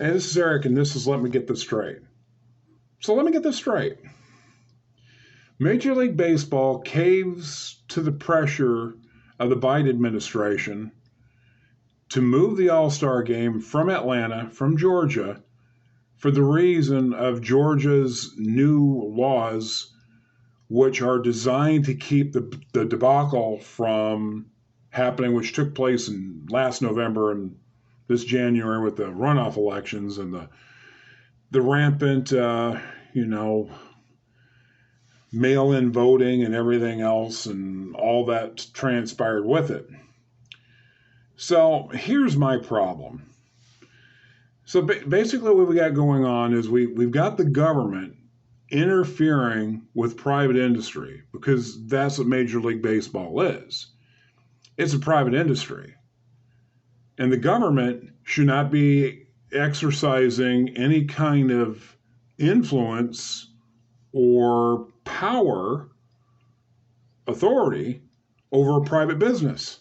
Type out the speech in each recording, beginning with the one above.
Hey, this is Eric, and this is Let Me Get This Straight. So let me get this straight. Major League Baseball caves to the pressure of the Biden administration to move the All-Star game from Atlanta, from Georgia, for the reason of Georgia's new laws, which are designed to keep the debacle from happening, which took place in last November and this January with the runoff elections and the rampant, mail-in voting and everything else and all that transpired with it. So here's my problem. So basically what we got going on is we've got the government interfering with private industry, because that's what Major League Baseball is. It's a private industry. And the government should not be exercising any kind of influence or power, authority over a private business,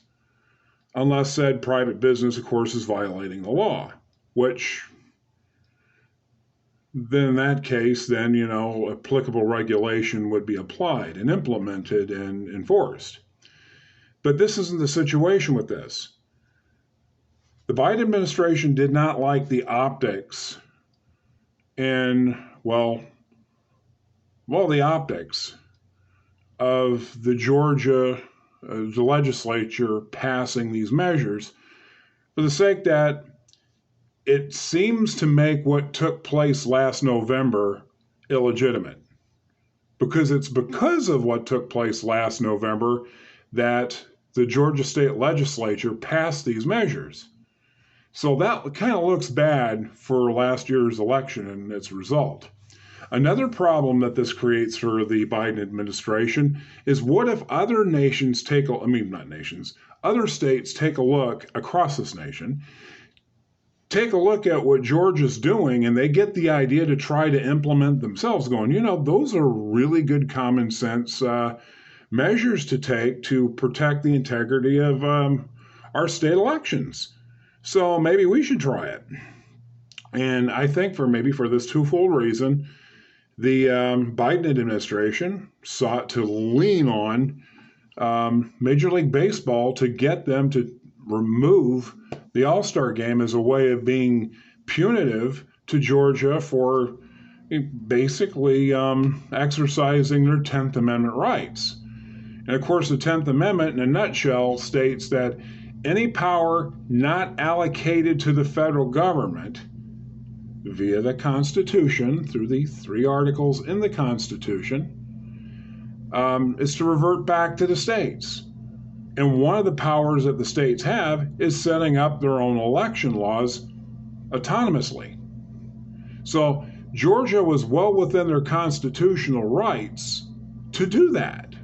unless said private business, of course, is violating the law, which then in that case, then, applicable regulation would be applied and implemented and enforced. But this isn't the situation with this. The Biden administration did not like the optics and, the optics of the Georgia the legislature passing these measures for the sake that it seems to make what took place last November illegitimate. Because it's because of what took place last November that the Georgia state legislature passed these measures. So that kind of looks bad for last year's election and its result. Another problem that this creates for the Biden administration is, what if other nations other states take a look across this nation, take a look at what Georgia's doing, and they get the idea to try to implement themselves, going, those are really good common sense measures to take to protect the integrity of our state elections. So maybe we should try it. And I think for this twofold reason, the Biden administration sought to lean on Major League Baseball to get them to remove the All-Star game as a way of being punitive to Georgia for basically exercising their 10th Amendment rights. And of course, the 10th Amendment, in a nutshell, states that any power not allocated to the federal government via the Constitution, through the 3 articles in the Constitution, is to revert back to the states. And one of the powers that the states have is setting up their own election laws autonomously. So Georgia was well within their constitutional rights to do that.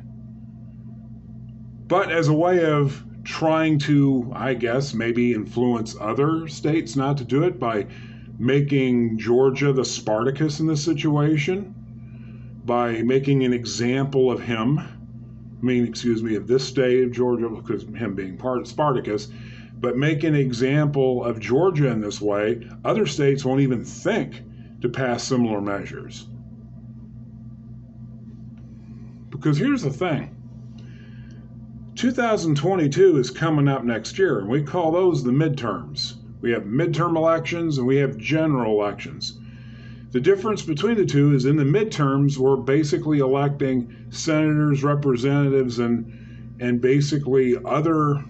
But as a way of trying to, I guess, maybe influence other states not to do it by making Georgia the Spartacus in this situation, by making an example of him, of this state of Georgia, because him being part of Spartacus, but make an example of Georgia in this way, other states won't even think to pass similar measures. Because here's the thing. 2022 is coming up next year, and we call those the midterms. We have midterm elections and we have general elections. The difference between the two is in the midterms, we're basically electing senators, representatives, and basically other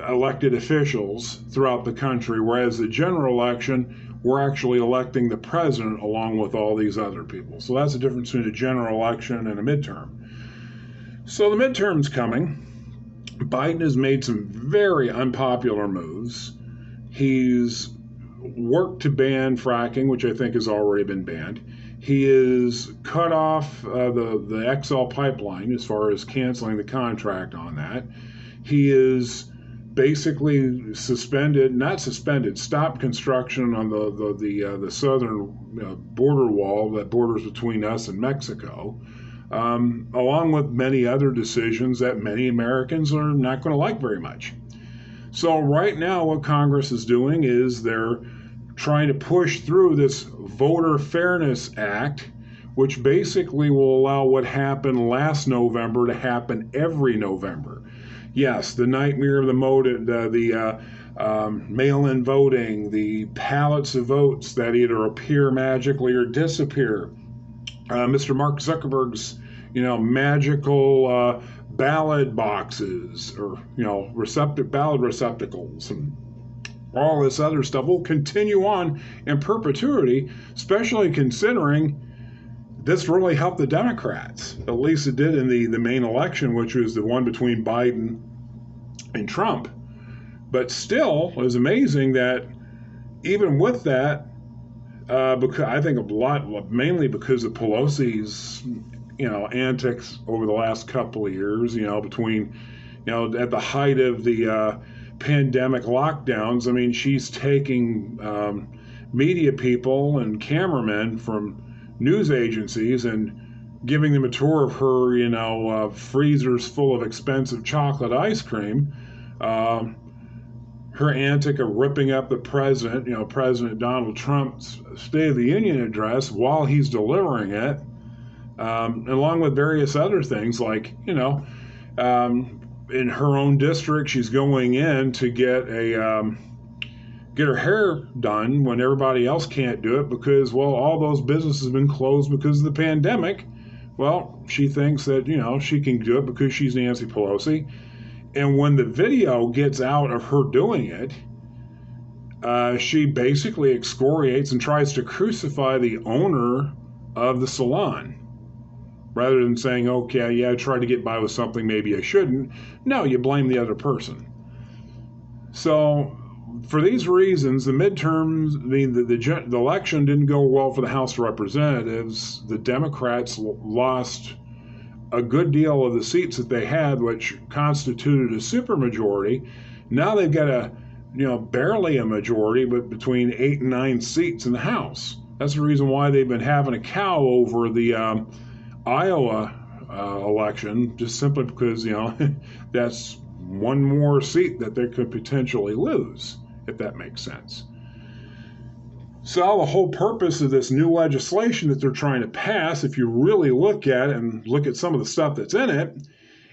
elected officials throughout the country, whereas the general election, we're actually electing the president along with all these other people. So that's the difference between a general election and a midterm. So the midterm's coming. Biden has made some very unpopular moves. He's worked to ban fracking, which I think has already been banned. He has cut off the XL pipeline as far as canceling the contract on that. He is basically stopped construction on the southern border wall that borders between us and Mexico. Along with many other decisions that many Americans are not going to like very much. So right now, what Congress is doing is they're trying to push through this Voter Fairness Act, which basically will allow what happened last November to happen every November. Yes, the nightmare of the mail-in voting, the pallets of votes that either appear magically or disappear. Mr. Mark Zuckerberg's, magical ballot boxes, or ballot receptacles, and all this other stuff will continue on in perpetuity, especially considering this really helped the Democrats. At least it did in the main election, which was the one between Biden and Trump. But still, it was amazing that even with that, because I think mainly because of Pelosi's, antics over the last couple of years, between, at the height of the pandemic lockdowns. I mean, she's taking media people and cameramen from news agencies and giving them a tour of her, freezers full of expensive chocolate ice cream. Her antic of ripping up the president, President Donald Trump's State of the Union address while he's delivering it, along with various other things like, in her own district, she's going in to get her hair done when everybody else can't do it because, well, all those businesses have been closed because of the pandemic. Well, she thinks that, she can do it because she's Nancy Pelosi. And when the video gets out of her doing it, she basically excoriates and tries to crucify the owner of the salon. Rather than saying, okay, yeah, I tried to get by with something, maybe I shouldn't. No, you blame the other person. So for these reasons, the midterms, the election didn't go well for the House of Representatives. The Democrats lost a good deal of the seats that they had, which constituted a supermajority. Now they've got barely a majority, but between 8 and 9 seats in the House. That's the reason why they've been having a cow over the Iowa election, just simply because, that's one more seat that they could potentially lose, if that makes sense. So the whole purpose of this new legislation that they're trying to pass, if you really look at it and look at some of the stuff that's in it,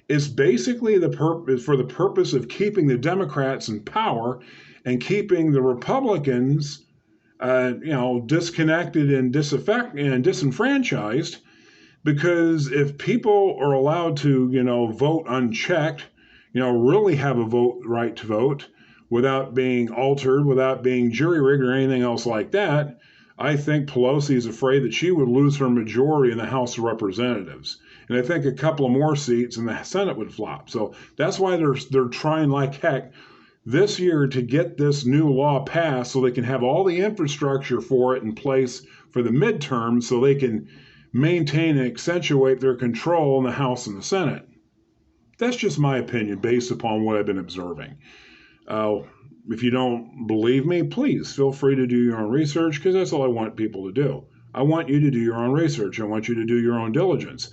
is basically for the purpose of keeping the Democrats in power and keeping the Republicans, disconnected and disenfranchised. Because if people are allowed to, vote unchecked, really have a right to vote, without being altered, without being jury-rigged or anything else like that, I think Pelosi is afraid that she would lose her majority in the House of Representatives. And I think a couple of more seats in the Senate would flop. So that's why they're trying like heck this year to get this new law passed so they can have all the infrastructure for it in place for the midterms so they can maintain and accentuate their control in the House and the Senate. That's just my opinion based upon what I've been observing. If you don't believe me, please feel free to do your own research because that's all I want people to do. I want you to do your own research. I want you to do your own diligence.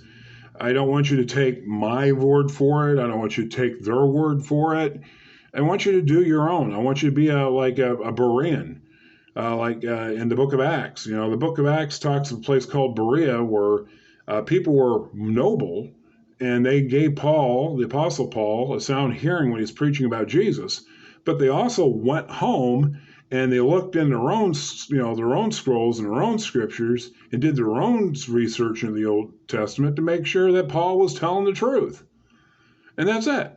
I don't want you to take my word for it. I don't want you to take their word for it. I want you to do your own. I want you to be like a Berean, in the book of Acts. The book of Acts talks of a place called Berea where people were noble and they gave Paul, the Apostle Paul, a sound hearing when he's preaching about Jesus. But they also went home and they looked in their own scrolls and their own scriptures and did their own research in the Old Testament to make sure that Paul was telling the truth. And that's it.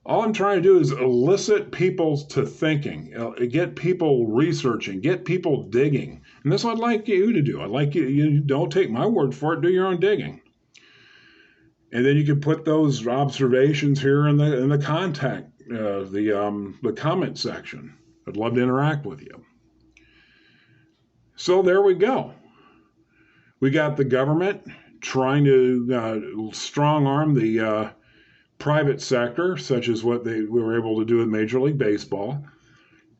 All I'm trying to do is elicit people to thinking, get people researching, get people digging. And that's what I'd like you to do. I'd like you don't take my word for it, do your own digging. And then you can put those observations here in the contact, the comment section. I'd love to interact with you. So there we go. We got the government trying to strong arm the private sector, such as what we were able to do with Major League Baseball.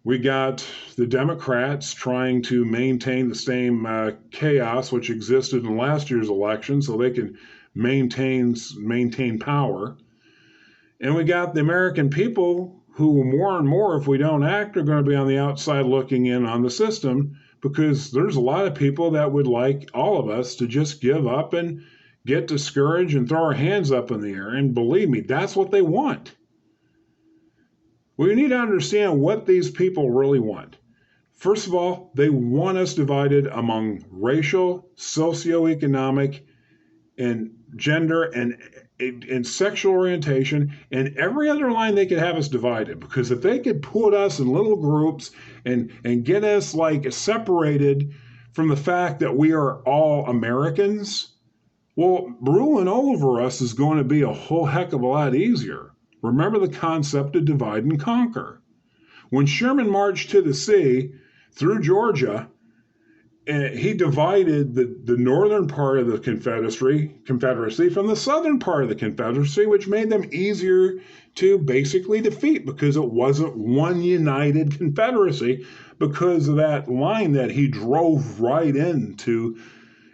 We got the Democrats trying to maintain the same chaos which existed in last year's election so they can maintain power. And we got the American people who more and more, if we don't act, are going to be on the outside looking in on the system, because there's a lot of people that would like all of us to just give up and get discouraged and throw our hands up in the air. And believe me, that's what they want. We need to understand what these people really want. First of all, they want us divided among racial, socioeconomic, and gender and sexual orientation, and every other line they could have us divided. Because if they could put us in little groups and get us like separated from the fact that we are all Americans, well, ruling over us is going to be a whole heck of a lot easier. Remember the concept of divide and conquer. When Sherman marched to the sea through Georgia, he divided the northern part of the Confederacy from the southern part of the Confederacy, which made them easier to basically defeat, because it wasn't one united Confederacy because of that line that he drove right into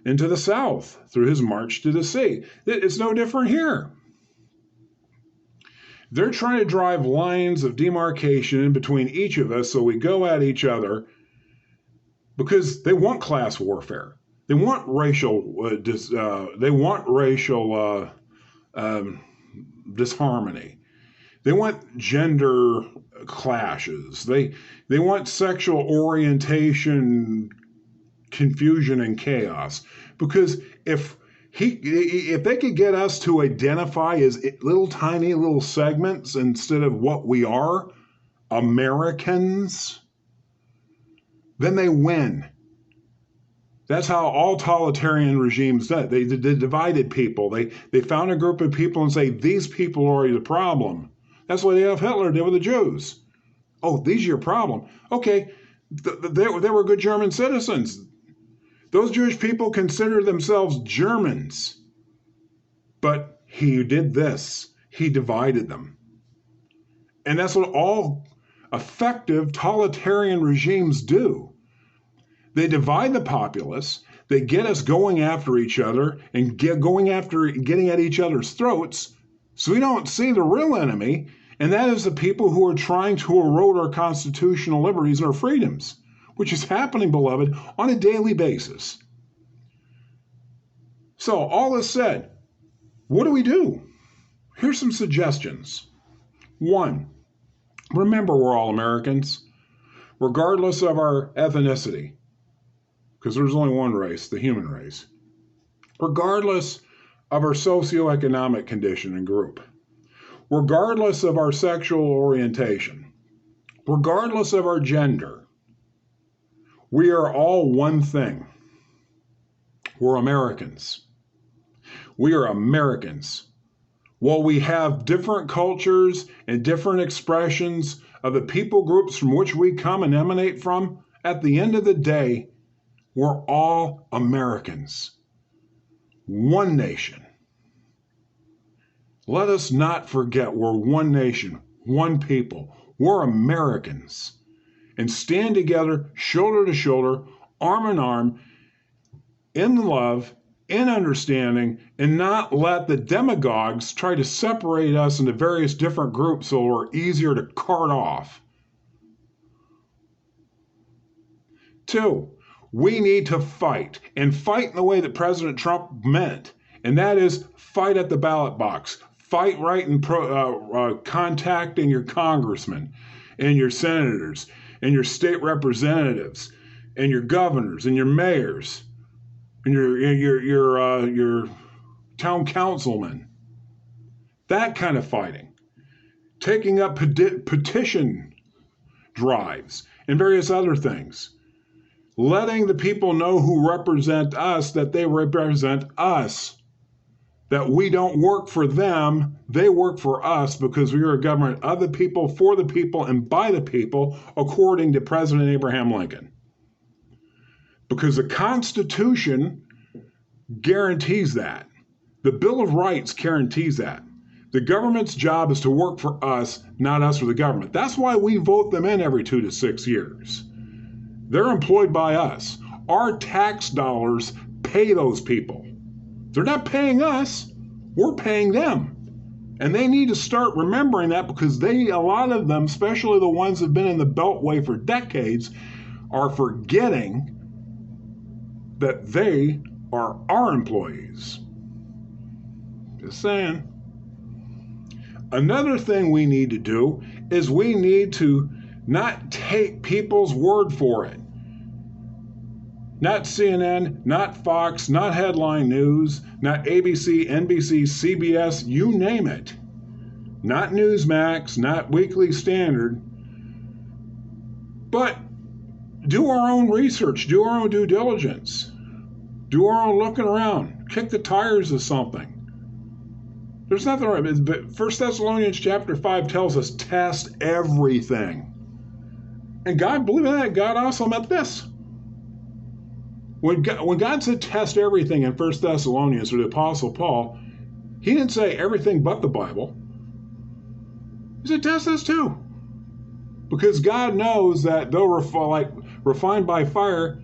the South through his march to the sea. It's no different here. They're trying to drive lines of demarcation in between each of us so we go at each other, because they want class warfare. They want racial disharmony. They want gender clashes. They want sexual orientation confusion and chaos. Because if they could get us to identify as tiny little segments instead of what we are, Americans, then they win. That's how all totalitarian regimes do it. They divided people. They found a group of people and say, these people are the problem. That's what Adolf Hitler did with the Jews. Oh, these are your problem. Okay, they were good German citizens. Those Jewish people consider themselves Germans. But he did this. He divided them. And that's what all effective totalitarian regimes do. They divide the populace. They get us going after each other and getting at each other's throats, so we don't see the real enemy, and that is the people who are trying to erode our constitutional liberties and our freedoms, which is happening, beloved, on a daily basis. So, all this said, what do we do? Here's some suggestions. 1, remember we're all Americans, regardless of our ethnicity, because there's only one race, the human race, regardless of our socioeconomic condition and group, regardless of our sexual orientation, regardless of our gender, we are all one thing. We're Americans. We are Americans. While we have different cultures and different expressions of the people groups from which we come and emanate from, at the end of the day, we're all Americans. One nation. Let us not forget we're one nation, one people. We're Americans. And stand together, shoulder to shoulder, arm in arm, in love, in understanding, and not let the demagogues try to separate us into various different groups so we're easier to cart off. 2, we need to fight, and fight in the way that President Trump meant, and that is fight at the ballot box. Fight right in contacting your congressmen and your senators and your state representatives and your governors and your mayors and your town councilmen. That kind of fighting. Taking up petition drives and various other things. Letting the people know who represent us that they represent us. That we don't work for them, they work for us, because we are a government of the people, for the people, and by the people, according to President Abraham Lincoln. Because the Constitution guarantees that. The Bill of Rights guarantees that. The government's job is to work for us, not us for the government. That's why we vote them in every 2 to 6 years. They're employed by us. Our tax dollars pay those people. They're not paying us. We're paying them. And they need to start remembering that, because a lot of them, especially the ones that have been in the Beltway for decades, are forgetting that they are our employees. Just saying. Another thing we need to do is we need to not take people's word for it. Not CNN, not Fox, not Headline News, not ABC, NBC, CBS, you name it. Not Newsmax, not Weekly Standard. But do our own research, do our own due diligence, do our own looking around, kick the tires of something. There's nothing wrong. But 1 Thessalonians chapter 5 tells us test everything. And God, believe it or not, God also meant this. When God said test everything in 1 Thessalonians, or the Apostle Paul, he didn't say everything but the Bible. He said test this too. Because God knows that though refined by fire,